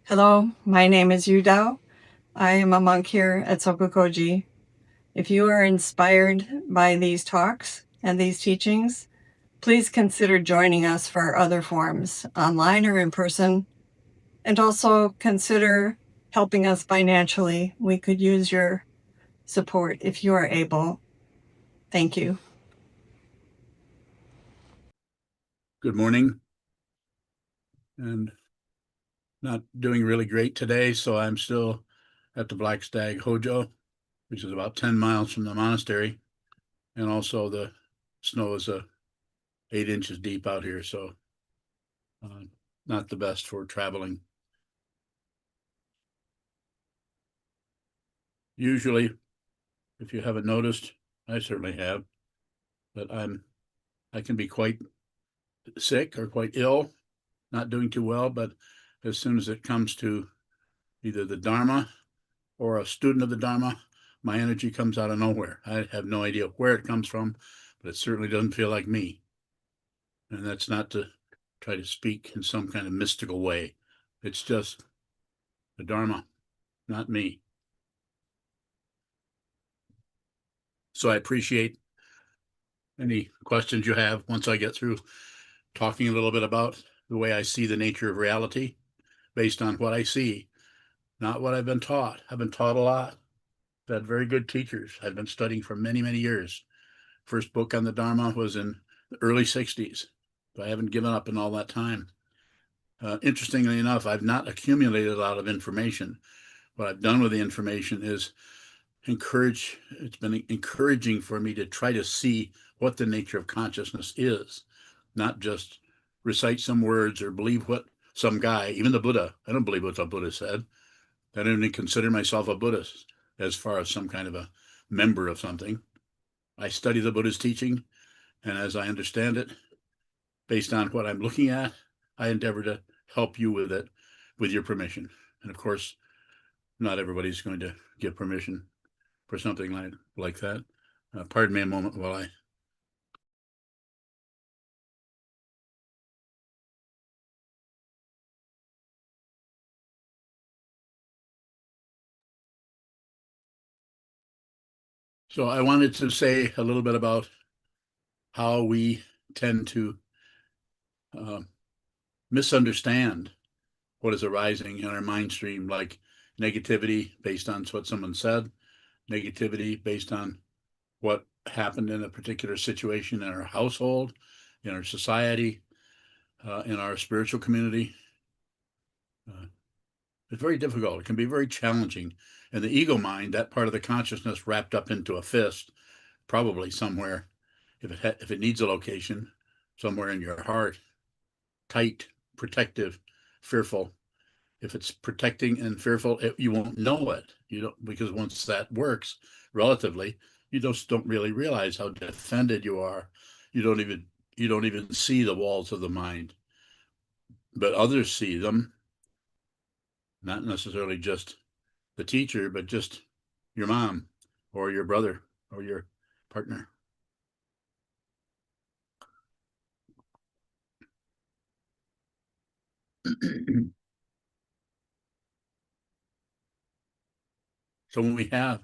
Hello, my name is Yudao. I am a monk here at SokukoJi. If you are inspired by these talks and these teachings, please consider joining us for other forums, online or in person, and also consider helping us financially. We could use your support if you are able. Thank you. Good morning. And not doing really great today, so I'm still at the Black Stag Hojo, which is about 10 miles from the monastery. And also the snow is 8 inches deep out here, so not the best for traveling. Usually, if you haven't noticed, I certainly have, that I can be quite sick or quite ill, not doing too well, but as soon as it comes to either the Dharma or a student of the Dharma, my energy comes out of nowhere. I have no idea where it comes from, but it certainly doesn't feel like me. And that's not to try to speak in some kind of mystical way. It's just the Dharma, not me. So I appreciate any questions you have once I get through talking a little bit about the way I see the nature of reality based on what I see, not what I've been taught. I've been taught a lot. I've had very good teachers. I've been studying for many, many years. First book on the Dharma was in the early 60s. But I haven't given up in all that time. Interestingly enough, I've not accumulated a lot of information. What I've done with the information is it's been encouraging for me to try to see what the nature of consciousness is, not just recite some words or believe what some guy, even the Buddha, I don't believe what the Buddha said. I don't even consider myself a Buddhist as far as some kind of a member of something. I study the Buddha's teaching, and as I understand it, based on what I'm looking at, I endeavor to help you with it with your permission. And of course, not everybody's going to give permission for something like that. Pardon me a moment while I. So I wanted to say a little bit about how we tend to uh, misunderstand what is arising in our mind stream, like negativity based on what someone said, negativity based on what happened in a particular situation in our household, in our society, in our spiritual community. It's very difficult. It can be very challenging. And the ego mind, that part of the consciousness wrapped up into a fist, probably somewhere, if it needs a location, somewhere in your heart, tight, protective, fearful. If it's protecting and fearful, you won't know it. You don't, because once that works relatively, you just don't really realize how defended you are. You don't even see the walls of the mind, but others see them, not necessarily just the teacher, but just your mom or your brother or your partner. So when we have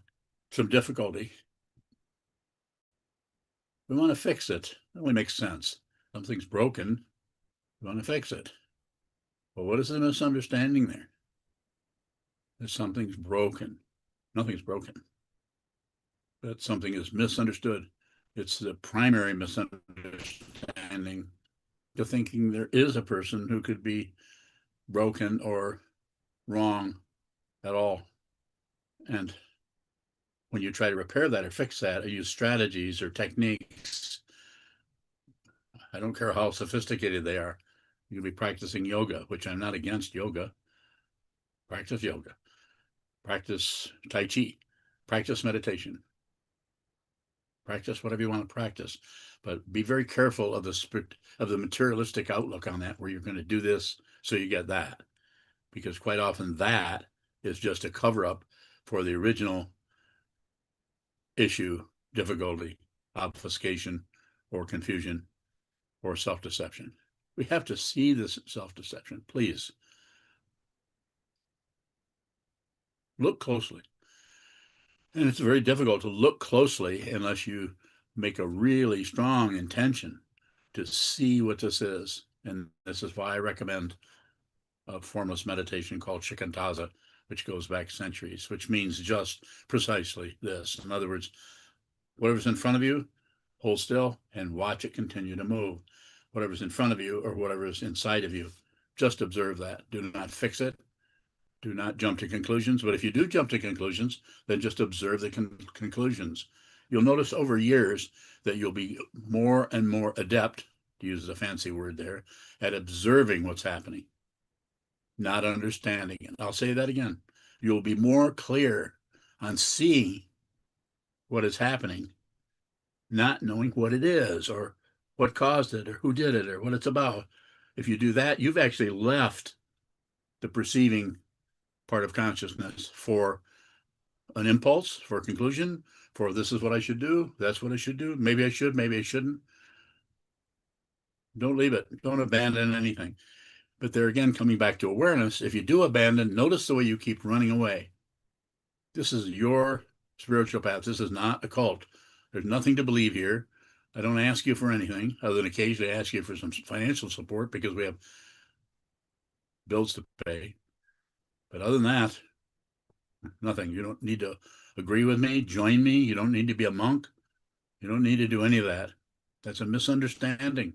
some difficulty, we want to fix it. That only makes sense. Something's broken. We want to fix it. Well, what is the misunderstanding there? That something's broken. Nothing's broken. That something is misunderstood. It's the primary misunderstanding to thinking there is a person who could be broken or wrong at all. And when you try to repair that or fix that or use strategies or techniques, I don't care how sophisticated they are. You could be practicing yoga, which I'm not against yoga. Practice yoga, practice Tai Chi, practice meditation, practice whatever you want to practice. But be very careful of the materialistic outlook on that, where you're going to do this so you get that. Because quite often that is just a cover up for the original issue, difficulty, obfuscation, or confusion, or self deception. We have to see this self deception, please. Look closely. And it's very difficult to look closely unless you make a really strong intention to see what this is. And this is why I recommend a formless meditation called shikantaza, which goes back centuries, which means just precisely this. In other words, whatever's in front of you, hold still and watch it continue to move. Whatever's in front of you or whatever's inside of you, just observe that. Do not fix it. Do not jump to conclusions. But if you do jump to conclusions, then just observe the conclusions. You'll notice over years that you'll be more and more adept, to use a fancy word there, at observing what's happening, not understanding it. I'll say that again. You'll be more clear on seeing what is happening, not knowing what it is or what caused it or who did it or what it's about. If you do that, you've actually left the perceiving part of consciousness for an impulse, for a conclusion, for this is what I should do, that's what I should do, maybe I should, maybe I shouldn't. Don't leave it. Don't abandon anything. But there again, coming back to awareness, if you do abandon, notice the way you keep running away. This is your spiritual path. This is not a cult. There's nothing to believe here. I don't ask you for anything other than occasionally ask you for some financial support because we have bills to pay. But other than that, nothing. You don't need to agree with me, join me. You don't need to be a monk. You don't need to do any of that. That's a misunderstanding.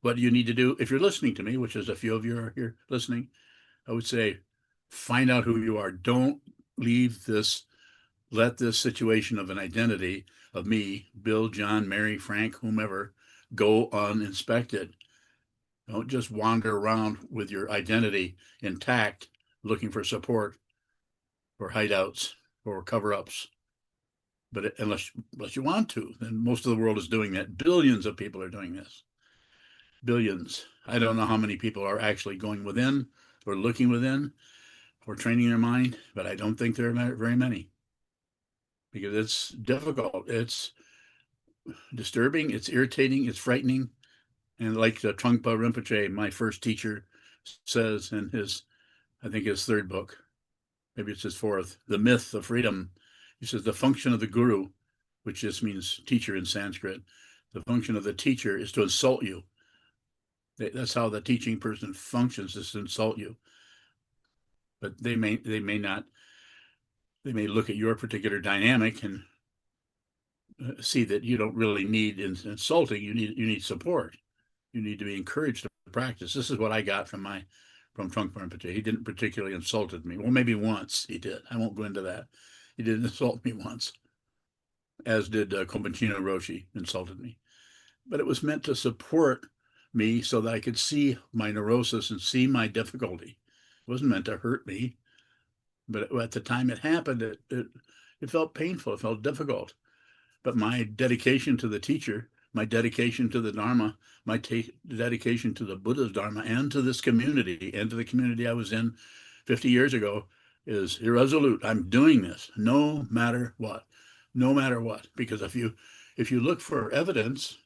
What you need to do, if you're listening to me, which is a few of you are here listening, I would say find out who you are. Don't leave this, let this situation of an identity of me, Bill, John, Mary, Frank, whomever, go uninspected. Don't just wander around with your identity intact, looking for support or hideouts or cover-ups. But unless you want to, then most of the world is doing that. Billions of people are doing this. Billions. I don't know how many people are actually going within or looking within or training their mind, but I don't think there are very many because it's difficult. It's disturbing. It's irritating. It's frightening. And like the Trungpa Rinpoche, my first teacher, says in his, I think his third book, maybe it's his fourth, The Myth of Freedom. He says the function of the guru, which just means teacher in Sanskrit, the function of the teacher is to insult you. That's how the teaching person functions, is to insult you. But they may not. They may look at your particular dynamic and see that you don't really need insulting. You need support. You need to be encouraged to practice. This is what I got from Trungpa Rinpoche. He didn't particularly insulted me. Well, maybe once he did. I won't go into that. He did insult me once, as did Kobunchino Roshi insulted me. But it was meant to support me so that I could see my neurosis and see my difficulty. It wasn't meant to hurt me. But at the time it happened, it felt painful. It felt difficult. But my dedication to the teacher, my dedication to the Dharma, my dedication to the Buddha's Dharma and to this community and to the community I was in 50 years ago is irresolute. I'm doing this no matter what, no matter what. Because if you look for evidence,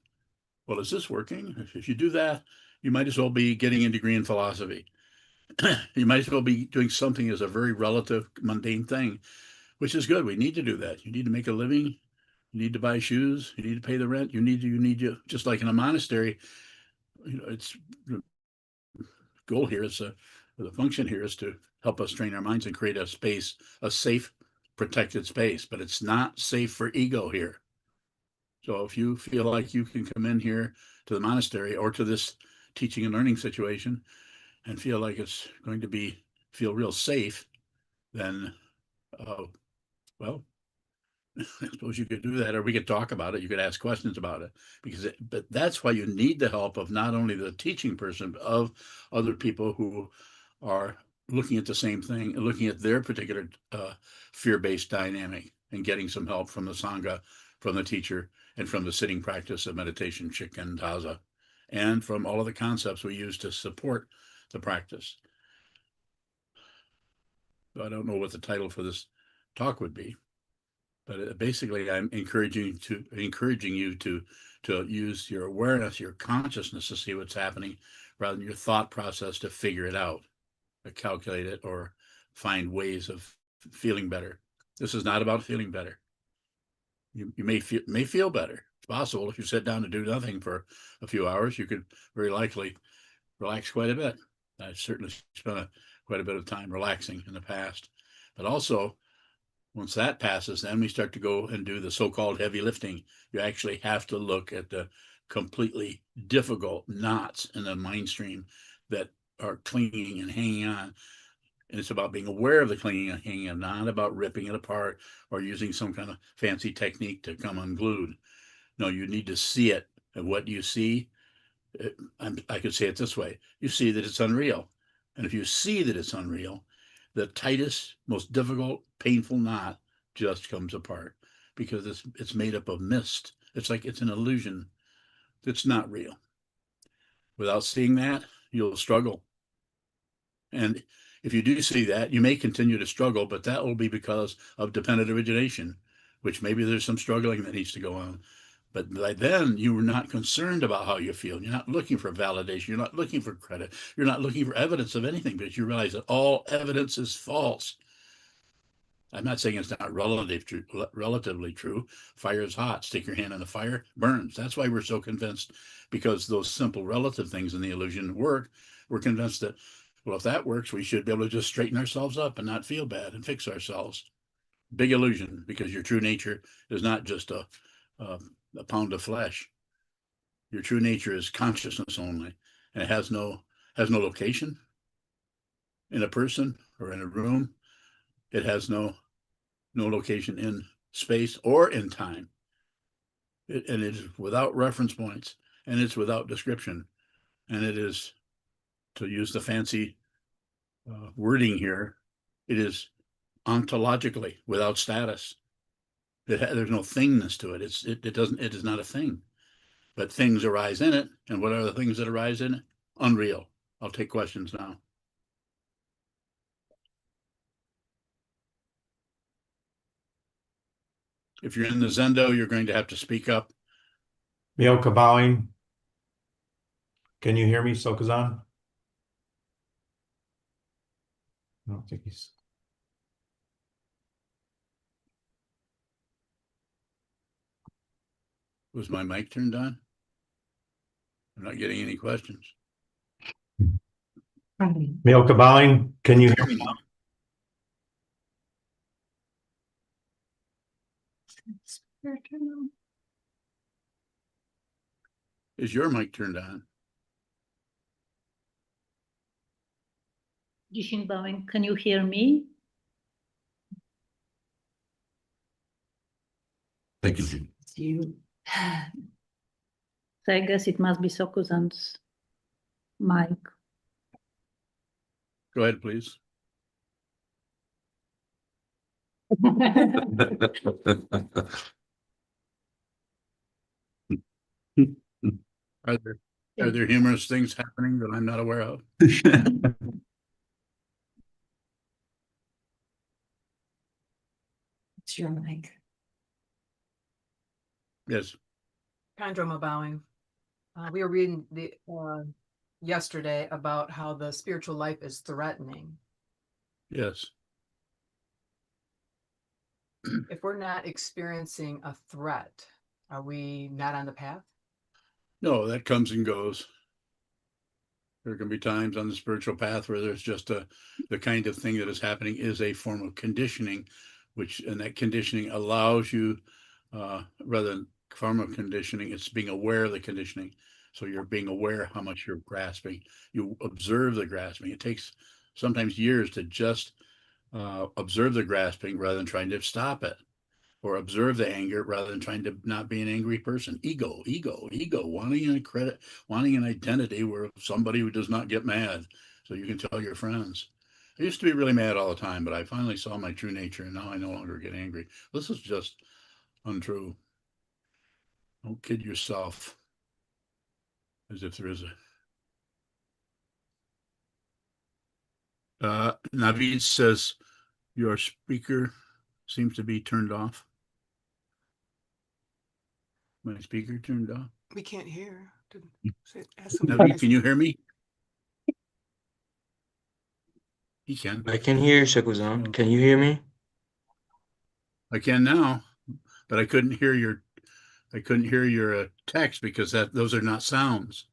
well, is this working? If you do that, you might as well be getting a degree in philosophy. You might as well be doing something as a very relative, mundane thing, which is good. We need to do that. You need to make a living. You need to buy shoes. You need to pay the rent. You need to just like in a monastery. It's the goal here is the function here is to help us train our minds and create a space, a safe, protected space. But it's not safe for ego here. So if you feel like you can come in here to the monastery or to this teaching and learning situation and feel like it's going to feel real safe, then, well, I suppose you could do that, or we could talk about it. You could ask questions about it, but that's why you need the help of not only the teaching person, but of other people who are looking at the same thing, looking at their particular fear-based dynamic and getting some help from the Sangha, from the teacher, and from the sitting practice of meditation, shikantaza, and from all of the concepts we use to support the practice. So I don't know what the title for this talk would be, but basically I'm encouraging you to use your awareness, your consciousness to see what's happening rather than your thought process to figure it out, or calculate it, or find ways of feeling better. This is not about feeling better. You may feel better. It's possible if you sit down to do nothing for a few hours, you could very likely relax quite a bit. I've certainly spent quite a bit of time relaxing in the past. But also, once that passes, then we start to go and do the so-called heavy lifting. You actually have to look at the completely difficult knots in the mind stream that are clinging and hanging on. And it's about being aware of the clinging and hanging on, not about ripping it apart or using some kind of fancy technique to come unglued. No, you need to see it. And what you see, I could say it this way: you see that it's unreal. And if you see that it's unreal, the tightest, most difficult, painful knot just comes apart because it's made up of mist. It's like it's an illusion. It's not real. Without seeing that, you'll struggle. And if you do see that, you may continue to struggle, but that will be because of dependent origination, which maybe there's some struggling that needs to go on. But by then, you were not concerned about how you feel. You're not looking for validation. You're not looking for credit. You're not looking for evidence of anything, because you realize that all evidence is false. I'm not saying it's not relatively true. Fire is hot. Stick your hand in the fire, burns. That's why we're so convinced, because those simple relative things in the illusion work. We're convinced that, well, if that works, we should be able to just straighten ourselves up and not feel bad and fix ourselves. Big illusion, because your true nature is not just a pound of flesh. Your true nature is consciousness only, and it has no location in a person or in a room. It has no location in space or in time. And it is without reference points, and it's without description, and it is, to use the fancy wording here, it is ontologically without status. There's no thingness to it. It is not a thing. But things arise in it. And what are the things that arise in it? Unreal. I'll take questions now. If you're in the Zendo, you're going to have to speak up. Mioka bowing. Can you hear me, Sokuzan? I don't think he's. Was my mic turned on? I'm not getting any questions. Mioka bowing. Can you hear me now? Is your mic turned on? Jishin bowing. Can you hear me? Thank you. It's you. So I guess it must be Sokuzan's mic. Go ahead, please. Are there humorous things happening that I'm not aware of? It's your mic. Yes. Pandroma bowing. We were reading the yesterday about how the spiritual life is threatening. Yes. If we're not experiencing a threat, are we not on the path? No, that comes and goes. There can be times on the spiritual path where there's just the kind of thing that is happening is a form of conditioning, and that conditioning allows you, rather than form of conditioning, it's being aware of the conditioning. So you're being aware how much you're grasping. You observe the grasping. It takes sometimes years to just observe the grasping rather than trying to stop it, or observe the anger rather than trying to not be an angry person. Ego, wanting a credit, wanting an identity where somebody who does not get mad so you can tell your friends. I used to be really mad all the time, but I finally saw my true nature, and now I no longer get angry. This is just untrue. Don't kid yourself as if there is a. Navid says your speaker seems to be turned off. My speaker turned off. We can't hear. Navid, can you hear me? He can. I can hear Sokuzan. Oh. Can you hear me? I can now, but I couldn't hear your text because those are not sounds.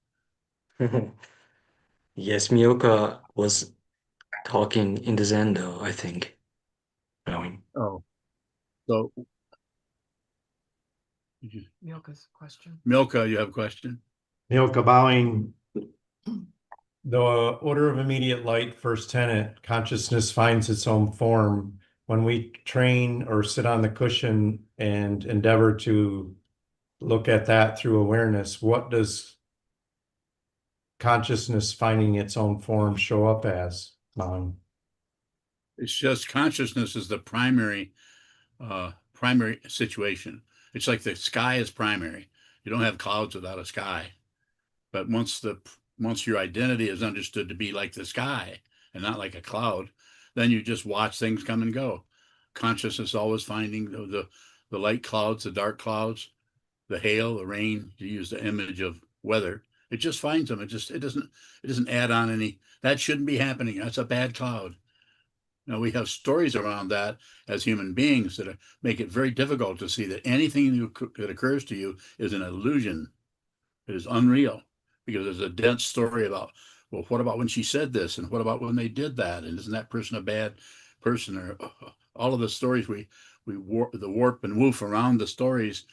Yes, Miyoka was talking in the Zendo, I think. Bowing. Oh, so Milka's question. Milka, you have a question? Mioka bowing. The order of immediate light, first tenet, consciousness finds its own form. When we train or sit on the cushion and endeavor to look at that through awareness, what does consciousness finding its own form show up as? It's just consciousness is the primary situation. It's like the sky is primary. You don't have clouds without a sky. But once your identity is understood to be like the sky and not like a cloud, then you just watch things come and go. Consciousness always finding the light clouds, the dark clouds, the hail, the rain. You use the image of weather. It just finds them. It doesn't add on any. That shouldn't be happening. That's a bad cloud. Now we have stories around that as human beings that make it very difficult to see that anything that occurs to you is an illusion. It is unreal because there's a dense story about, well, what about when she said this? And what about when they did that? And isn't that person a bad person? Or all of the stories the warp and woof around the stories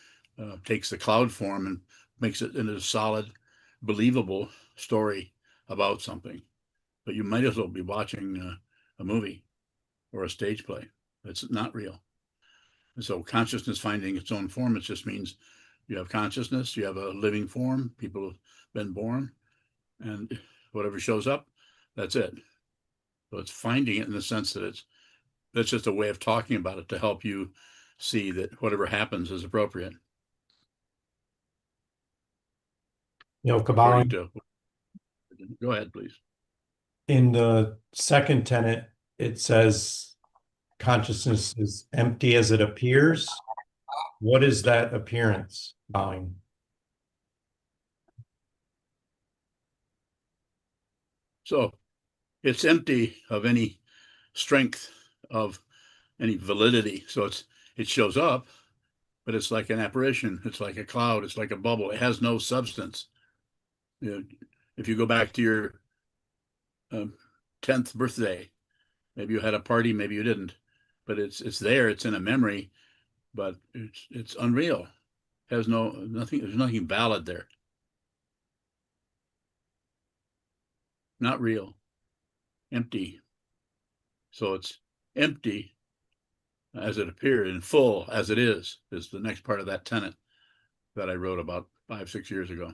takes the cloud form and makes it into a solid, believable story about something. But you might as well be watching a movie or a stage play. It's not real. And so consciousness finding its own form, it just means you have consciousness, you have a living form, people have been born, and whatever shows up, that's it. So it's finding it in the sense that that's just a way of talking about it to help you see that whatever happens is appropriate. Mioka According bowing. to, go ahead, please. In the second tenet, it says consciousness is empty as it appears. What is that appearance, bowing? So it's empty of any strength, of any validity. So it shows up, but it's like an apparition. It's like a cloud. It's like a bubble. It has no substance. You know, if you go back to your 10th birthday, maybe you had a party, maybe you didn't, but it's there. It's in a memory, but it's unreal. It has nothing. There's nothing valid there. Not real. Empty. So it's empty as it appeared and full as it is the next part of that tenet that I wrote about 5-6 years ago.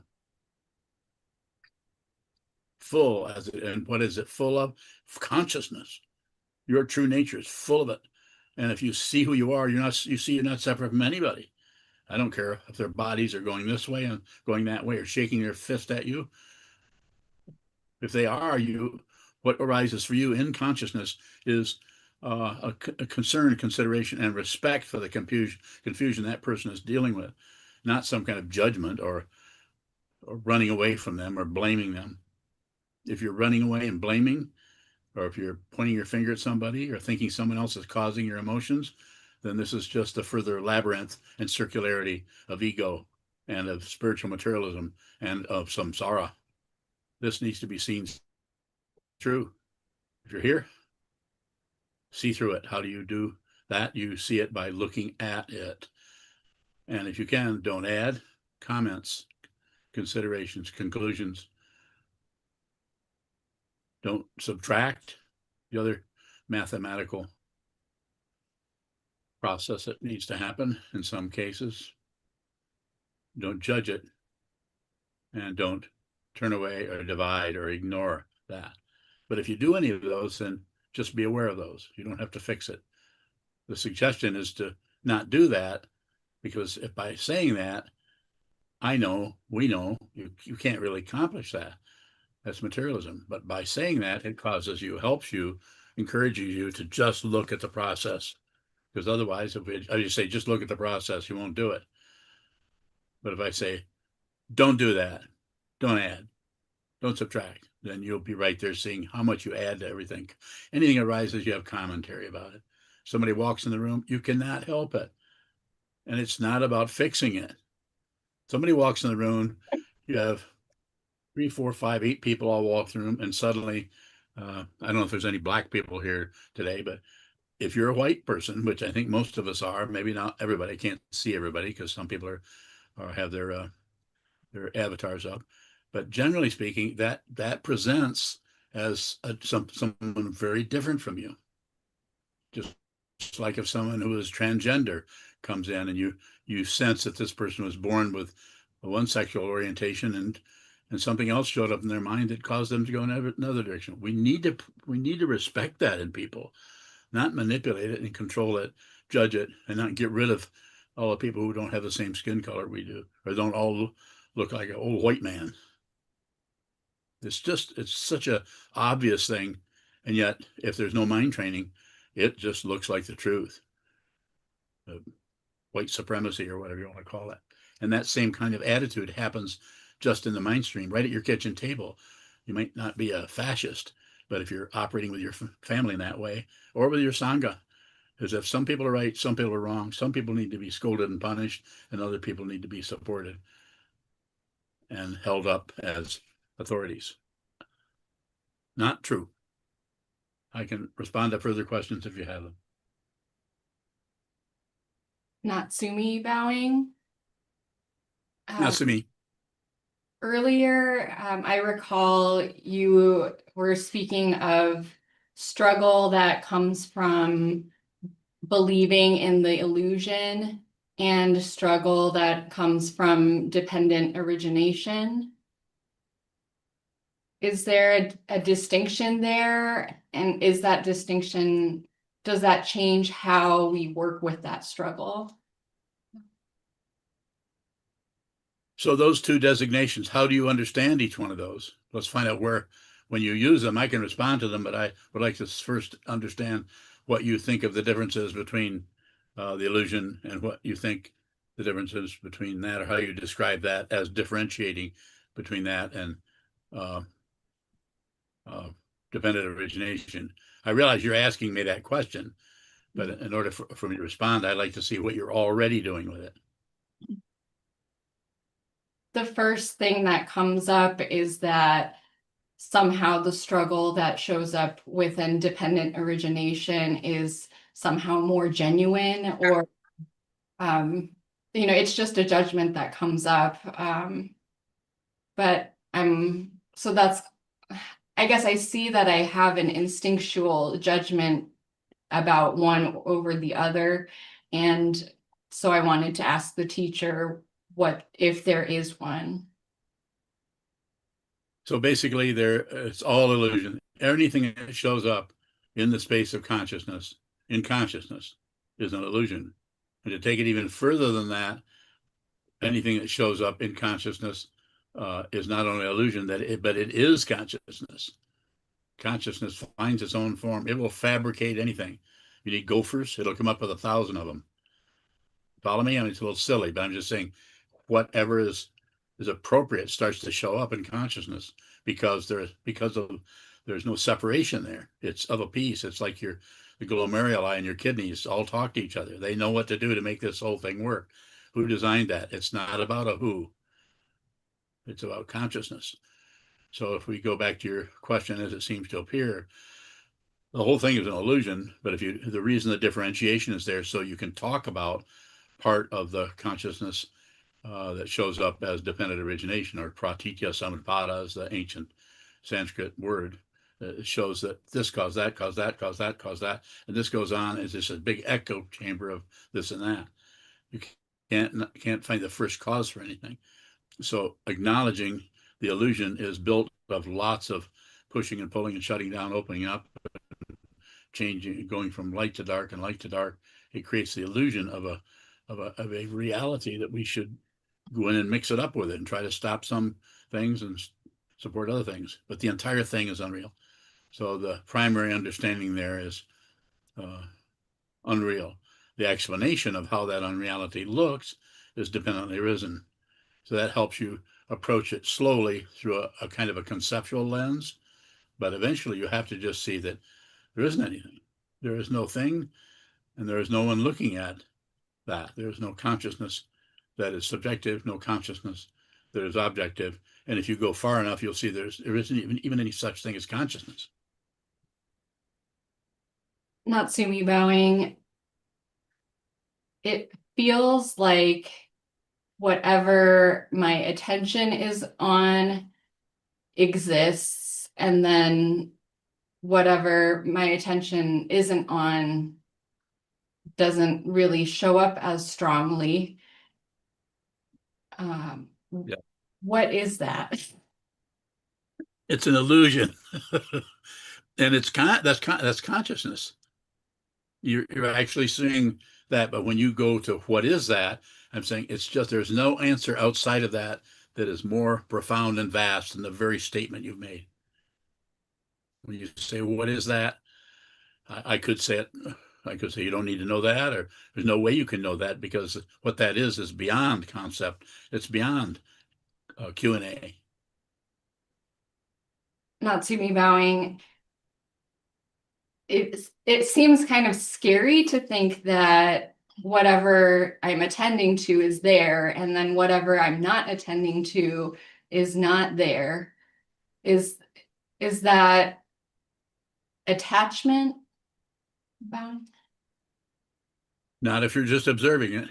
Full as it, and what is it full of? Consciousness. Your true nature is full of it. And if you see who you are, you're not separate from anybody. I don't care if their bodies are going this way and going that way or shaking their fist at you. If they are, what arises for you in consciousness is a concern, consideration, and respect for the confusion that person is dealing with, not some kind of judgment or running away from them or blaming them. If you're running away and blaming, or if you're pointing your finger at somebody or thinking someone else is causing your emotions, then this is just a further labyrinth and circularity of ego and of spiritual materialism and of samsara. This needs to be seen through. If you're here, see through it. How do you do that? You see it by looking at it. And if you can, don't add comments, considerations, conclusions. Don't subtract the other mathematical process that needs to happen in some cases. Don't judge it, and don't turn away or divide or ignore that. But if you do any of those, then just be aware of those. You don't have to fix it. The suggestion is to not do that, because if by saying that, we know you can't really accomplish that. That's materialism. But by saying that, it helps you, encourages you to just look at the process. Because otherwise, if I just say, just look at the process, you won't do it. But if I say, don't do that, don't add, don't subtract, then you'll be right there seeing how much you add to everything. Anything arises, you have commentary about it. Somebody walks in the room, you cannot help it. And it's not about fixing it. Somebody walks in the room, you have 3, 4, 5, 8 people all walk through the room, and suddenly, I don't know if there's any black people here today, but if you're a white person, which I think most of us are, maybe not everybody, I can't see everybody because some people are have their avatars up, but generally speaking, that presents as someone very different from you. Just like if someone who is transgender comes in and you sense that this person was born with one sexual orientation and something else showed up in their mind that caused them to go in another direction. We need to respect that in people, not manipulate it and control it, judge it, and not get rid of all the people who don't have the same skin color we do, or don't all look like an old white man. It's such a obvious thing. And yet, if there's no mind training, it just looks like the truth. White supremacy or whatever you want to call it. And that same kind of attitude happens just in the mind stream, right at your kitchen table. You might not be a fascist, but if you're operating with your family in that way, or with your Sangha, is if some people are right, some people are wrong, some people need to be scolded and punished, and other people need to be supported and held up as authorities. Not true. I can respond to further questions if you have them. Natsumi bowing. Natsumi. Earlier, I recall you were speaking of struggle that comes from believing in the illusion and struggle that comes from dependent origination. Is there a distinction there? And is that distinction, does that change how we work with that struggle? So those two designations, how do you understand each one of those? Let's find out where, when you use them, I can respond to them, but I would like to first understand what you think of the differences between the illusion and what you think the differences between that, or how you describe that as differentiating between that and dependent origination. I realize you're asking me that question, but in order for me to respond, I'd like to see what you're already doing with it. The first thing that comes up is that somehow the struggle that shows up within dependent origination is somehow more genuine, or it's just a judgment that comes up. But so that's, I guess I see that I have an instinctual judgment about one over the other. And so I wanted to ask the teacher what if there is one. So basically it's all illusion. Anything that shows up in the space of consciousness, in consciousness, is an illusion. And to take it even further than that, anything that shows up in consciousness is not only illusion, but it is consciousness. Consciousness finds its own form. It will fabricate anything. You need gophers, it'll come up with 1,000 of them. Follow me? I mean, it's a little silly, but I'm just saying whatever is appropriate starts to show up in consciousness because there's no separation there. It's of a piece. It's like the glomeruli in your kidneys all talk to each other. They know what to do to make this whole thing work. Who designed that? It's not about a who. It's about consciousness. So if we go back to your question as it seems to appear, the whole thing is an illusion, but the reason the differentiation is there so you can talk about part of the consciousness that shows up as dependent origination, or pratitya samutpada is the ancient Sanskrit word. It shows that this caused that, caused that, caused that, caused that, and this goes on as just a big echo chamber of this and that. You can't find the first cause for anything. So acknowledging the illusion is built of lots of pushing and pulling and shutting down, opening up, changing, going from light to dark and light to dark. It creates the illusion of a reality that we should go in and mix it up with it and try to stop some things and support other things. But the entire thing is unreal. So the primary understanding there is unreal. The explanation of how that unreality looks is dependently arisen. So that helps you approach it slowly through a kind of a conceptual lens, but eventually you have to just see that there isn't anything. There is no thing, and there is no one looking at that. There is no consciousness that is subjective, no consciousness that is objective. And if you go far enough, you'll see there isn't even any such thing as consciousness. Natsumi bowing. It feels like whatever my attention is on exists, and then whatever my attention isn't on doesn't really show up as strongly. Yeah. What is that? It's an illusion. And that's consciousness. You're actually seeing that, but when you go to what is that, I'm saying it's just there's no answer outside of that that is more profound and vast than the very statement you've made. When you say, what is that? I could say it. I could say you don't need to know that, or there's no way you can know that, because what that is beyond concept. It's beyond Q&A. Natsumi bowing. It seems kind of scary to think that whatever I'm attending to is there, and then whatever I'm not attending to is not there. Is that attachment bound? Not if you're just observing it.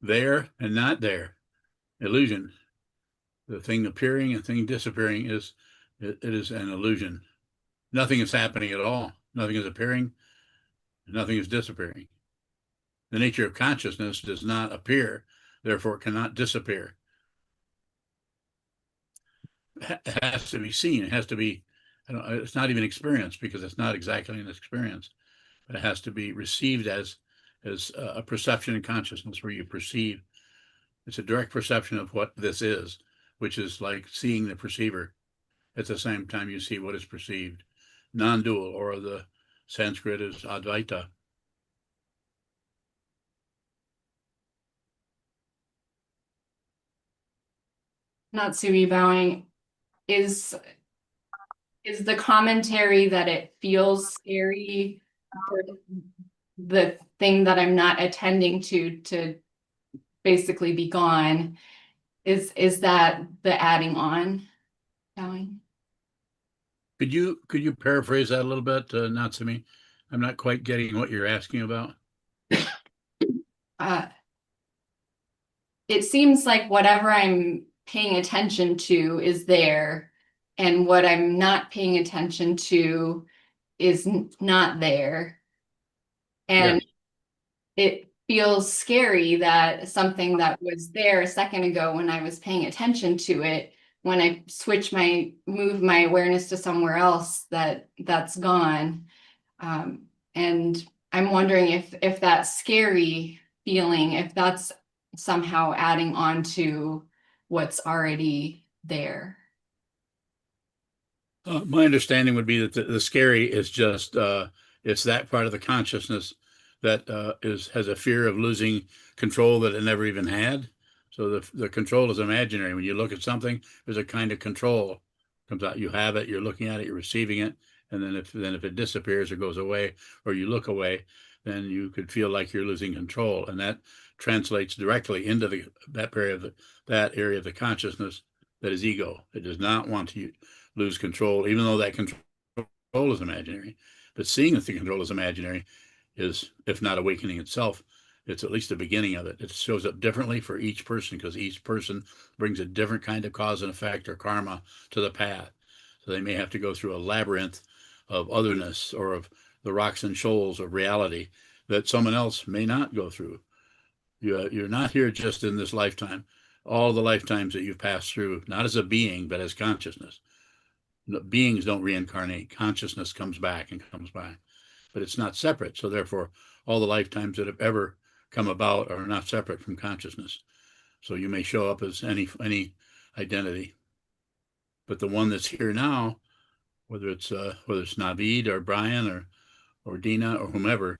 There and not there. Illusion. The thing appearing and thing disappearing it is an illusion. Nothing is happening at all. Nothing is appearing. Nothing is disappearing. The nature of consciousness does not appear, therefore it cannot disappear. It has to be seen. It has to be, it's not even experienced, because it's not exactly an experience, but it has to be received as a perception in consciousness, where you perceive. It's a direct perception of what this is, which is like seeing the perceiver at the same time you see what is perceived. Non-dual, or the Sanskrit is Advaita. Natsumi bowing. Is the commentary that it feels scary for the thing that I'm not attending to basically be gone? Is that the adding on bowing? Could you paraphrase that a little bit, Natsumi? I'm not quite getting what you're asking about. It seems like whatever I'm paying attention to is there, and what I'm not paying attention to is not there. And it feels scary that something that was there a second ago when I was paying attention to it, when I move my awareness to somewhere else, that's gone. And I'm wondering if that scary feeling, if that's somehow adding on to what's already there. My understanding would be that the scary is just it's that part of the consciousness that has a fear of losing control that it never even had. So the control is imaginary. When you look at something, there's a kind of control comes out. You have it, you're looking at it, you're receiving it, and then if it disappears or goes away, or you look away, then you could feel like you're losing control, and that translates directly into that area of the consciousness that is ego. It does not want to lose control, even though that control is imaginary. But seeing that the control is imaginary is, if not awakening itself, it's at least the beginning of it. It shows up differently for each person, because each person brings a different kind of cause and effect or karma to the path. So they may have to go through a labyrinth of otherness, or of the rocks and shoals of reality that someone else may not go through. You're not here just in this lifetime. All the lifetimes that you've passed through, not as a being, but as consciousness. Beings don't reincarnate. Consciousness comes back and comes back, but it's not separate. So therefore, all the lifetimes that have ever come about are not separate from consciousness. So you may show up as any identity, but the one that's here now, whether it's Naveed or Brian or Dina or whomever,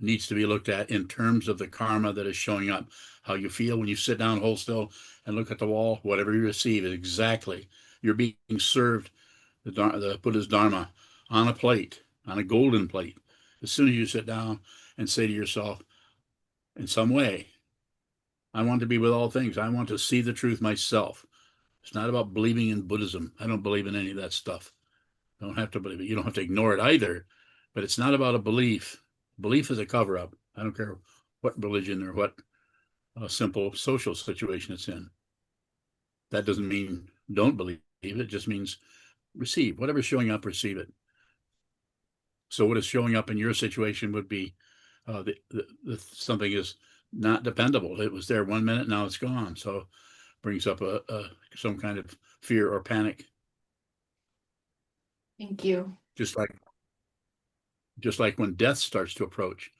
needs to be looked at in terms of the karma that is showing up. How you feel when you sit down, hold still, and look at the wall. Whatever you receive is exactly, you're being served the Buddha's Dharma on a plate, on a golden plate. As soon as you sit down and say to yourself, in some way, I want to be with all things. I want to see the truth myself. It's not about believing in Buddhism. I don't believe in any of that stuff. You don't have to believe it. You don't have to ignore it either. But it's not about a belief. Belief is a cover up. I don't care what religion or what simple social situation it's in. That doesn't mean don't believe it. It just means receive. Whatever's showing up, receive it. So what is showing up in your situation would be something is not dependable. It was there 1 minute, now it's gone. So brings up some kind of fear or panic. Thank you. Just like when death starts to approach,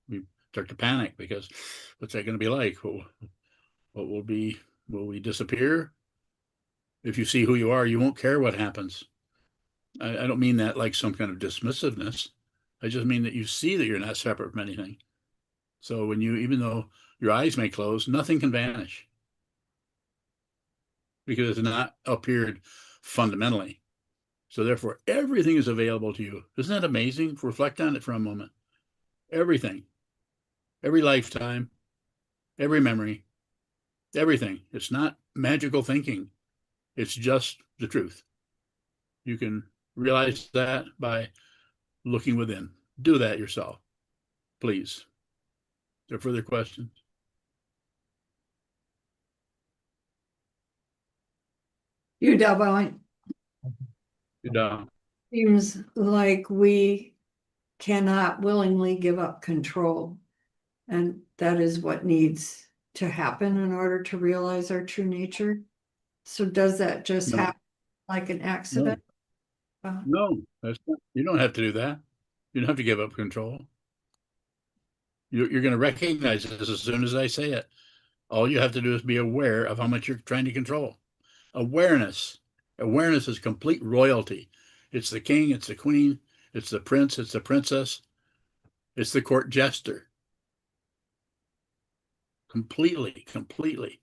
we start to panic because what's that going to be like? What will we disappear? If you see who you are, you won't care what happens. I don't mean that like some kind of dismissiveness. I just mean that you see that you're not separate from anything. So when even though your eyes may close, nothing can vanish because it's not appeared fundamentally. So therefore, everything is available to you. Isn't that amazing? Reflect on it for a moment. Everything, every lifetime, every memory, everything. It's not magical thinking. It's just the truth. You can realize that by looking within. Do that yourself, please. Are there further questions? You Dalbowing, Good. seems like we cannot willingly give up control. And that is what needs to happen in order to realize our true nature. So does that just No. happen like an accident? No, you don't have to do that. You don't have to give up control. You're going to recognize this as soon as I say it. All you have to do is be aware of how much you're trying to control. Awareness. Awareness is complete royalty. It's the king, it's the queen, it's the prince, it's the princess, it's the court jester. Completely.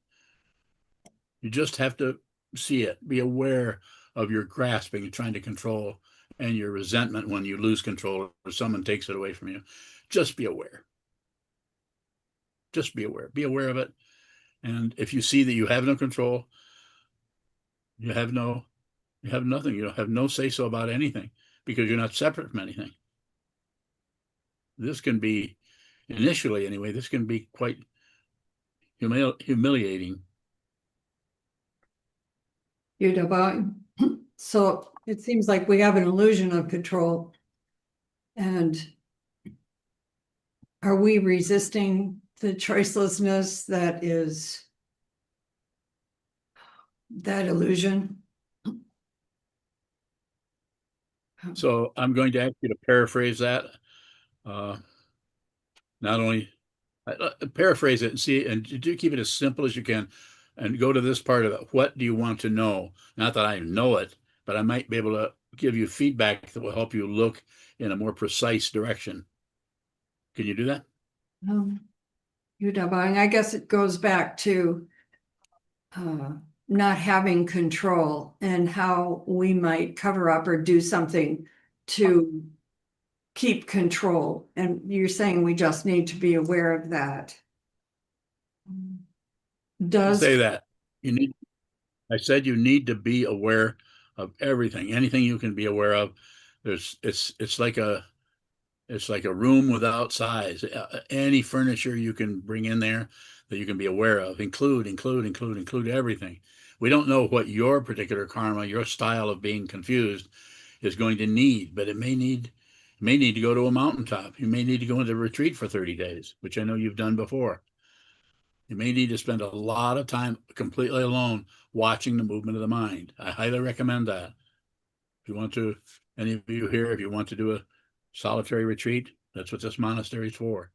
You just have to see it, be aware of your grasping and trying to control and your resentment when you lose control or someone takes it away from you. Just be aware. Just be aware. Be aware of it. And if you see that you have no control, you have nothing. You don't have no say-so about anything because you're not separate from anything. This can be, initially anyway, this can be quite humiliating. You Dalbowing. So it seems like we have an illusion of control. And are we resisting the choicelessness that is that illusion? So I'm going to ask you to paraphrase that. Not only paraphrase it and see, and do keep it as simple as you can, and go to this part of it. What do you want to know? Not that I know it, but I might be able to give you feedback that will help you look in a more precise direction. Can you do that? You Dalbowing, I guess it goes back to not having control and how we might cover up or do something to keep control. And you're saying we just need to be aware of that. Say that. I said you need to be aware of everything, anything you can be aware of. It's like a room without size. Any furniture you can bring in there that you can be aware of, include everything. We don't know what your particular karma, your style of being confused is going to need, but it may need to go to a mountaintop. You may need to go into retreat for 30 days, which I know you've done before. You may need to spend a lot of time completely alone watching the movement of the mind. I highly recommend that. If you want to, any of you here, if you want to do a solitary retreat, that's what this monastery is for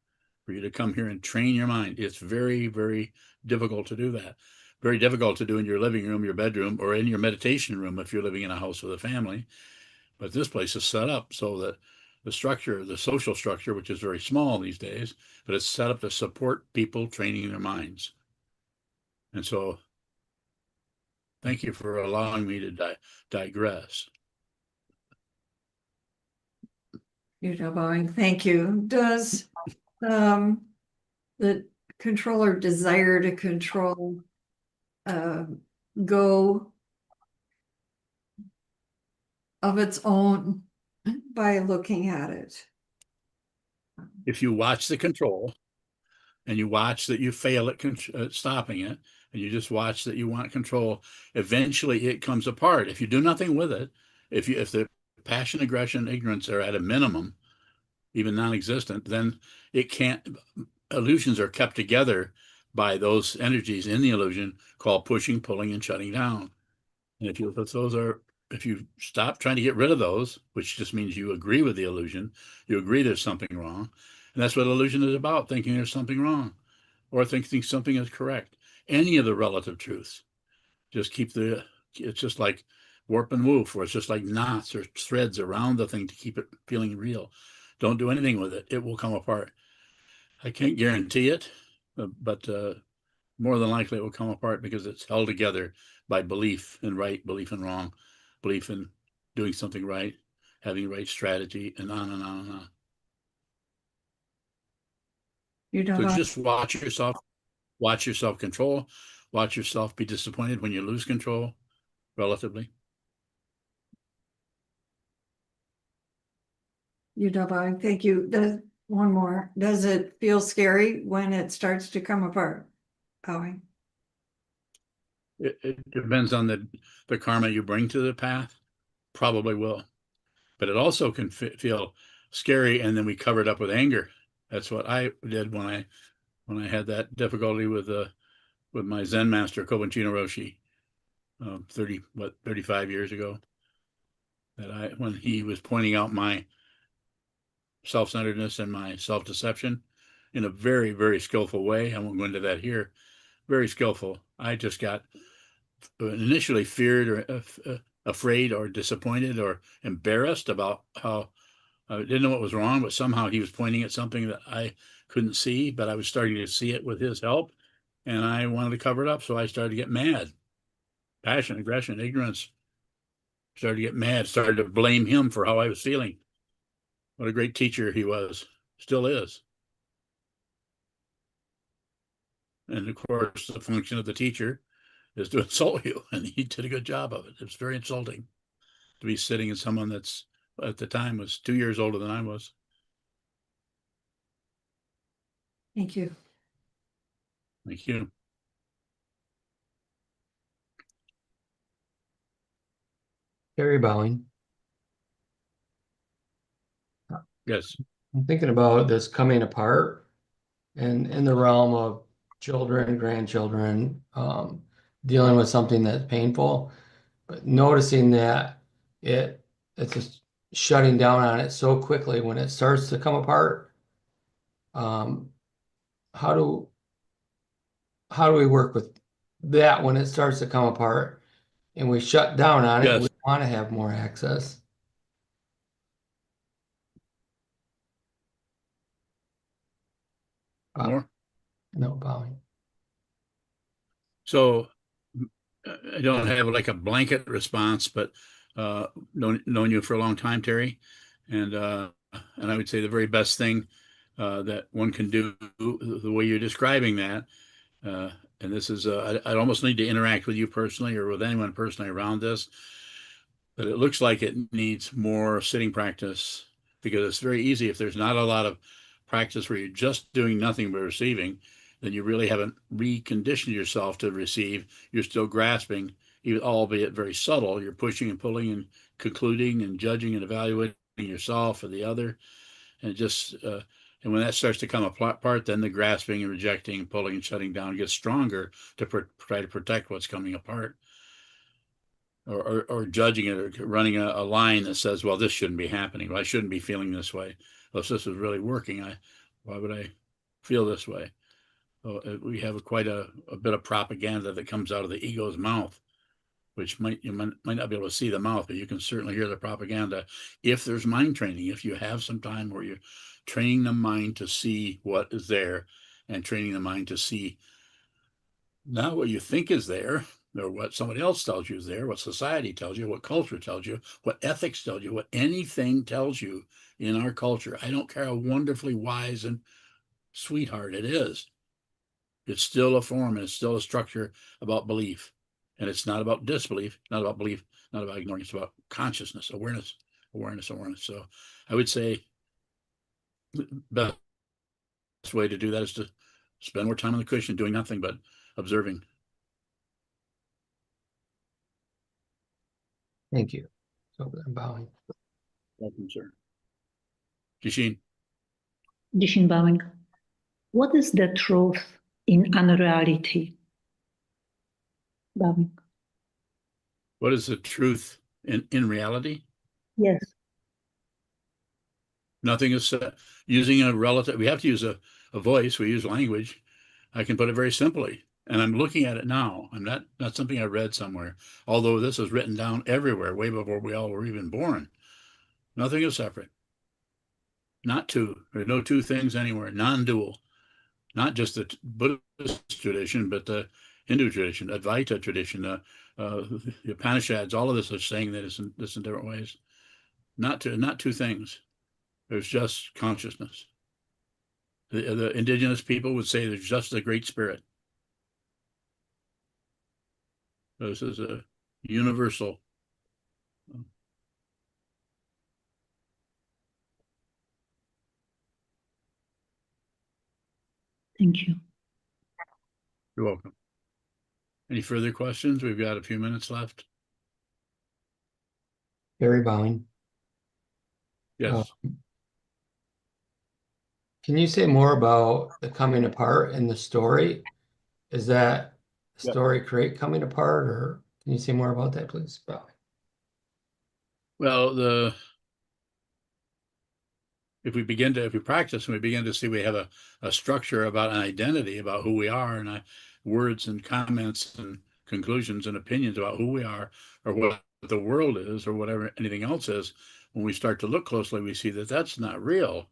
you to come here and train your mind. It's very, very difficult to do that. Very difficult to do in your living room, your bedroom, or in your meditation room if you're living in a house with a family. But this place is set up so that the structure, the social structure, which is very small these days, but it's set up to support people training their minds. And so thank you for allowing me to digress. You're bowing. Thank you. Does the controller desire to control go of its own by looking at it? If you watch the control and you watch that you fail at stopping it, and you just watch that you want control, eventually it comes apart. If you do nothing with it, if the passion, aggression, ignorance are at a minimum, even non-existent, then it can't. Illusions are kept together by those energies in the illusion called pushing, pulling, and shutting down. And if you stop trying to get rid of those, which just means you agree with the illusion, you agree there's something wrong. And that's what illusion is about, thinking there's something wrong or thinking something is correct. Any of the relative truths. Just it's just like warp and woof, or it's just like knots or threads around the thing to keep it feeling real. Don't do anything with it. It will come apart. I can't guarantee it, but more than likely it will come apart because it's held together by belief in right, belief in wrong, belief in doing something right, having the right strategy, and on and on and on. So just watch yourself control, watch yourself be disappointed when you lose control, relatively. Thank you. One more. Does it feel scary when it starts to come apart? Bowing. It depends on the karma you bring to the path. Probably will, but it also can feel scary, and then we cover it up with anger. That's what I did when I had that difficulty with my Zen master Kobunchino Roshi, 35 years ago. When he was pointing out my self-centeredness and my self-deception in a very, very skillful way. I won't go into that here. Very skillful. I just got initially feared or afraid or disappointed or embarrassed about how I didn't know what was wrong, but somehow he was pointing at something that I couldn't see, but I was starting to see it with his help, and I wanted to cover it up. So I started to get mad, passion, aggression, ignorance. Started to get mad, started to blame him for how I was feeling. What a great teacher he was, still is. And of course, the function of the teacher is to insult you, and he did a good job of it. It was very insulting to be sitting in someone that's at the time was 2 years older than I was. Thank you. Thank you. Terry bowing. Yes. I'm thinking about this coming apart and in the realm of children, grandchildren, dealing with something that's painful, but noticing that it's just shutting down on it so quickly when it starts to come apart. How do we work with that when it starts to come apart and we shut down on it? Yes. And we want to have more access. More? No bowing. So I don't have like a blanket response, but known you for a long time, Terry, and I would say the very best thing that one can do, the way you're describing that, and this is I'd almost need to interact with you personally or with anyone personally around this, but it looks like it needs more sitting practice, because it's very easy if there's not a lot of practice where you're just doing nothing but receiving, then you really haven't reconditioned yourself to receive. You're still grasping, even albeit very subtle. You're pushing and pulling and concluding and judging and evaluating yourself or the other, and and when that starts to come apart, then the grasping and rejecting and pulling and shutting down gets stronger to try to protect what's coming apart. Or judging it, or running a line that says, well, this shouldn't be happening. Well, I shouldn't be feeling this way. Well, if this is really working, why would I feel this way? Well, we have quite a bit of propaganda that comes out of the ego's mouth. which you might not be able to see the mouth, but you can certainly hear the propaganda. If there's mind training, if you have some time where you're training the mind to see what is there and training the mind to see not what you think is there, or what somebody else tells you is there, what society tells you, what culture tells you, what ethics tells you, what anything tells you in our culture. I don't care how wonderfully wise and sweetheart it is. It's still a form and it's still a structure about belief. And it's not about disbelief, not about belief, not about ignoring. It's about consciousness, awareness, awareness, awareness. So I would say the best way to do that is to spend more time on the cushion doing nothing but observing. Thank you. So I'm bowing. Welcome, sir. Kishin. Jishin bowing. What is the truth in unreality? Bowing. What is the truth in reality? Yes. Nothing is said. Using a relative, we have to use a voice, we use language. I can put it very simply. And I'm looking at it now. I'm not something I read somewhere, although this is written down everywhere, way before we all were even born. Nothing is separate. Not two. There's no two things anywhere. Non-dual. Not just the Buddhist tradition, but the Hindu tradition, Advaita tradition, the Upanishads. All of this is saying that it's in different ways. Not two things. There's just consciousness. The indigenous people would say there's just a great spirit. This is a universal. Thank you. You're welcome. Any further questions? We've got a few minutes left. Very bowing. Yes. Can you say more about the coming apart in the story? Is that story create coming apart, or can you say more about that, please? Bowing. Well, if we practice and we begin to see we have a structure about an identity, about who we are, and words and comments and conclusions and opinions about who we are, or what the world is, or whatever anything else is, when we start to look closely, we see that that's not real.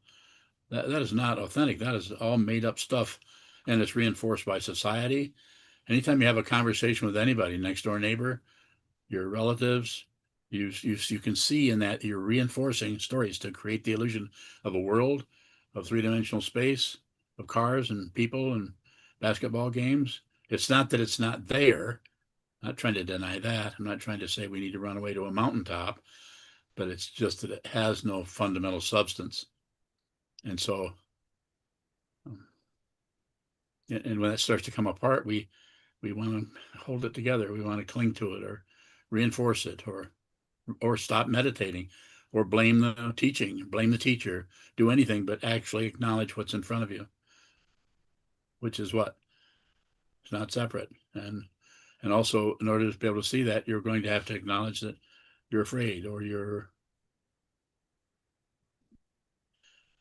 That is not authentic. That is all made up stuff, and it's reinforced by society. Anytime you have a conversation with anybody, next door neighbor, your relatives, you can see in that you're reinforcing stories to create the illusion of a world, of three-dimensional space, of cars and people and basketball games. It's not that it's not there. I'm not trying to deny that. I'm not trying to say we need to run away to a mountaintop, but it's just that it has no fundamental substance. And so, and when that starts to come apart, we want to hold it together. We want to cling to it or reinforce it or stop meditating or blame the teaching, blame the teacher, do anything but actually acknowledge what's in front of you, which is what? It's not separate. And also, in order to be able to see that, you're going to have to acknowledge that you're afraid or you're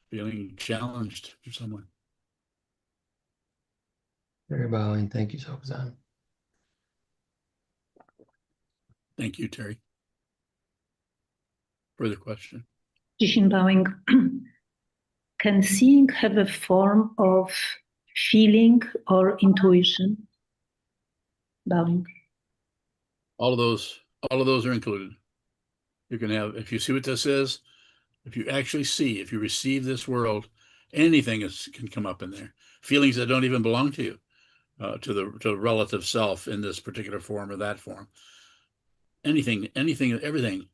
feeling challenged for someone. Very bowing. Thank you, Sokuzan. Thank you, Terry. Further question? Jishin bowing. Can seeing have a form of feeling or intuition? Bowing. All of those are included. You can have, if you see what this is, if you actually see, if you receive this world, anything can come up in there. Feelings that don't even belong to you, to the relative self in this particular form or that form. Anything, everything,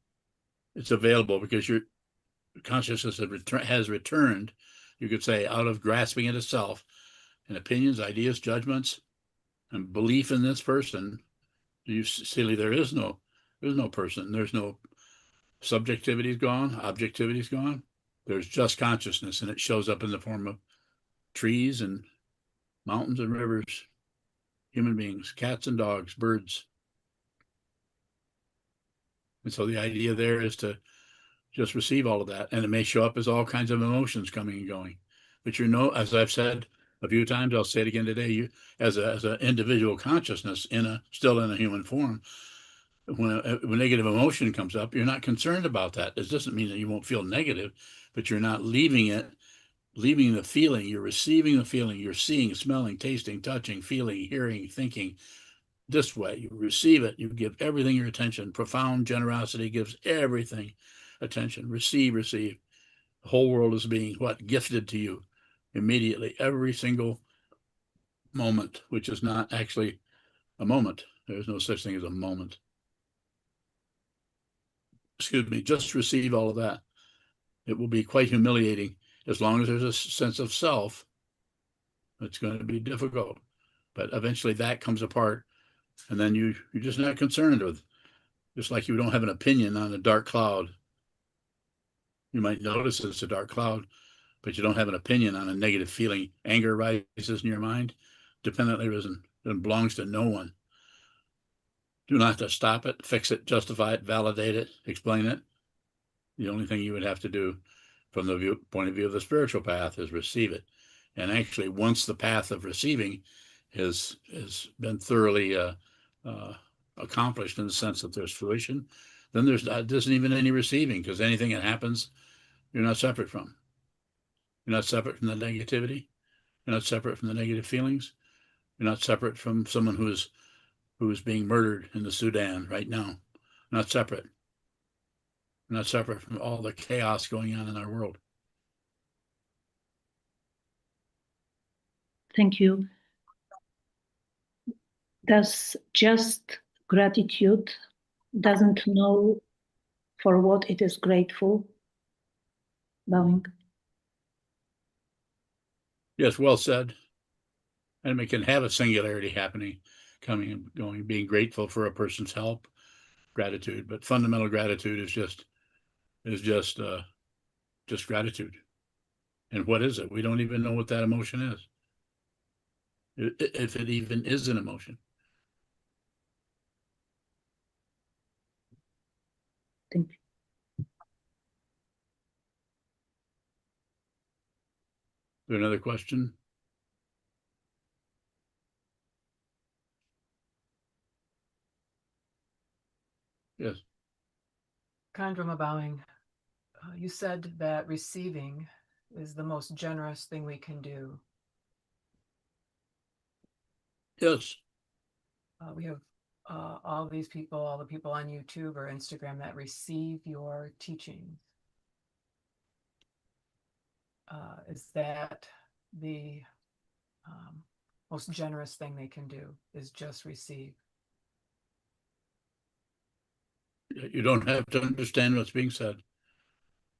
it's available because your consciousness has returned, you could say, out of grasping at itself, and opinions, ideas, judgments, and belief in this person. You see, there is no person. There's no subjectivity is gone. Objectivity is gone. There's just consciousness, and it shows up in the form of trees and mountains and rivers, human beings, cats and dogs, birds. And so the idea there is to just receive all of that. And it may show up as all kinds of emotions coming and going. But as I've said a few times, I'll say it again today, you as an individual consciousness still in a human form, when a negative emotion comes up, you're not concerned about that. It doesn't mean that you won't feel negative, but you're not leaving the feeling. You're receiving the feeling. You're seeing, smelling, tasting, touching, feeling, hearing, thinking. This way, you receive it. You give everything your attention. Profound generosity gives everything attention. Receive, receive. The whole world is being what? Gifted to you immediately, every single moment, which is not actually a moment. There's no such thing as a moment. Excuse me, just receive all of that. It will be quite humiliating. As long as there's a sense of self, it's going to be difficult. But eventually that comes apart, and then you're just not concerned with, just like you don't have an opinion on a dark cloud. You might notice it's a dark cloud, but you don't have an opinion on a negative feeling. Anger rises in your mind, dependently risen, and belongs to no one. Do not have to stop it, fix it, justify it, validate it, explain it. The only thing you would have to do from the point of view of the spiritual path is receive it. And actually, once the path of receiving has been thoroughly accomplished in the sense that there's fruition, then there's isn't even any receiving, because anything that happens, you're not separate from. You're not separate from the negativity. You're not separate from the negative feelings. You're not separate from someone who is being murdered in the Sudan right now. You're not separate. You're not separate from all the chaos going on in our world. Thank you. Does just gratitude doesn't know for what it is grateful? Bowing. Yes, well said. And we can have a singularity happening, coming and going, being grateful for a person's help, gratitude. But fundamental gratitude is just gratitude. And what is it? We don't even know what that emotion is, if it even is an emotion. Thank you. Is there another question? Yes. Kandrima bowing. You said that receiving is the most generous thing we can do. Yes. We have all these people, all the people on YouTube or Instagram that receive your teachings. Is that the most generous thing they can do, is just receive? You don't have to understand what's being said.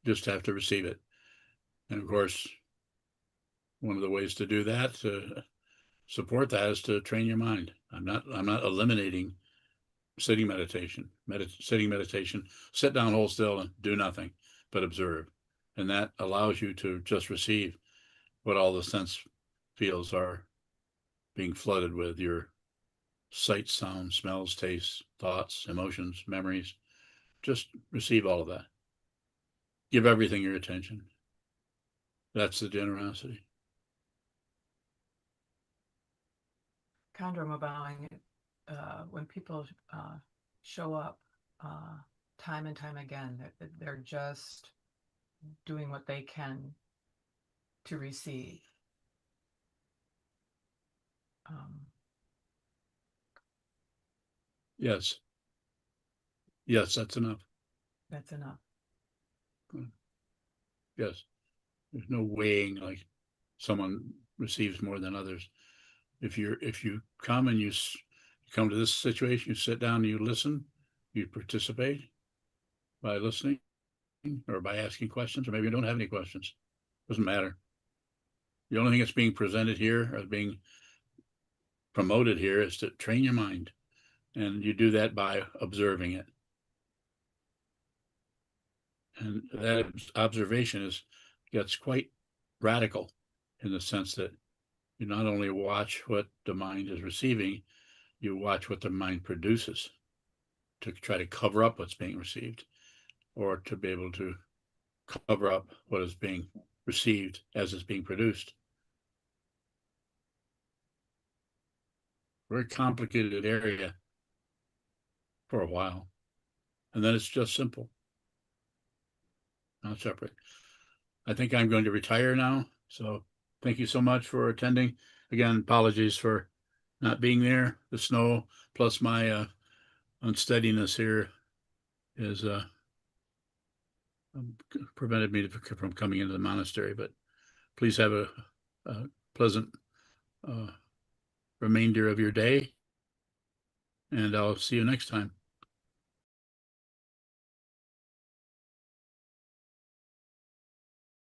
Just have to receive it. And of course, one of the ways to do that, to support that, is to train your mind. I'm not eliminating sitting meditation. Sitting meditation, sit down, hold still, and do nothing but observe. And that allows you to just receive what all the sense fields are being flooded with: your sight, sound, smells, tastes, thoughts, emotions, memories. Just receive all of that. Give everything your attention. That's the generosity. Kandrima bowing. When people show up time and time again, they're just doing what they can to receive. Yes. Yes, that's enough. That's enough. Yes. There's no weighing like someone receives more than others. If you come and you come to this situation, you sit down and you listen, you participate by listening or by asking questions, or maybe you don't have any questions. Doesn't matter. The only thing that's being presented here or being promoted here is to train your mind. And you do that by observing it. And that observation gets quite radical, in the sense that you not only watch what the mind is receiving, you watch what the mind produces to try to cover up what's being received, or to be able to cover up what is being received as it's being produced. Very complicated area. for a while. And then it's just simple. Not separate. I think I'm going to retire now. So thank you so much for attending. Again, apologies for not being there. The snow plus my unsteadiness here is prevented me from coming into the monastery. But please have a pleasant remainder of your day, and I'll see you next time.